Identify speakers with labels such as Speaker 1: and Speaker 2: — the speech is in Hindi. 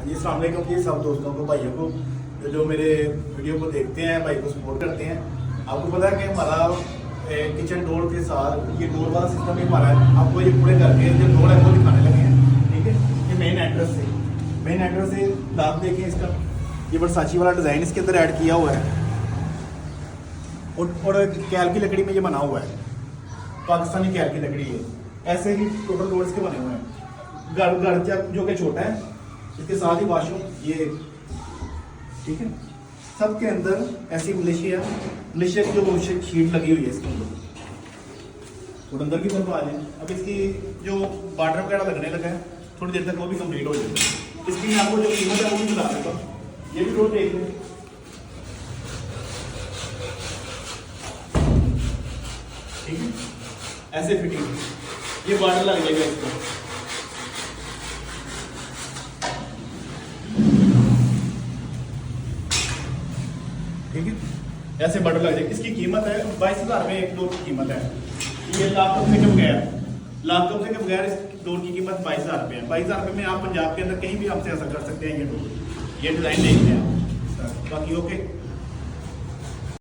Speaker 1: जी अस्सलाम वालेकुम जी, सब दोस्तों को, भाइयों को जो मेरे वीडियो को देखते हैं, भाई को सपोर्ट करते हैं। आपको पता है कि हमारा किचन डोर के साथ ये डोर वाला सिस्टम भी हमारा है। आपको ये पूरे करके जो डोर है वो दिखाने लगे हैं, ठीक है। ये मेन एड्रेस से दाग देखें इसका, ये वर्साची वाला डिज़ाइन इसके अंदर ऐड किया हुआ है और कैल की लकड़ी में ये बना हुआ है, पाकिस्तानी कैल की लकड़ी है। ऐसे ही टोटल डोर्स के बने हुए हैं। घर जो कि छोटा है, इसके साथ ही वॉशरूम ये, ठीक है। सबके अंदर ऐसी मलेशिया की जो शीट लगी हुई है इसके अंदर। और अंदर की तरफ आ जाए, अब इसकी जो बॉर्डर वगैरह लगने लगा है, थोड़ी देर तक वो भी कंप्लीट हो जाएगी। इसकी मैं आपको जो कीमत है वो भी बता देता हूँ। ये भी डोर देख लें, ठीक है। ऐसे फिटिंग, ये बॉर्डर लग जाएगा इसको, ठीक है। ऐसे बॉर्डर लग जाएगा। इसकी कीमत है 22,000 रुपये एक डोर की कीमत है। ये लैपटॉप से के बगैर इस डोर की कीमत 22,000 रुपये है। 22,000 रुपये में आप पंजाब के अंदर कहीं भी हमसे ऐसा कर सकते हैं। ये डोर, ये डिज़ाइन देखते हैं आप। बाकी ओके।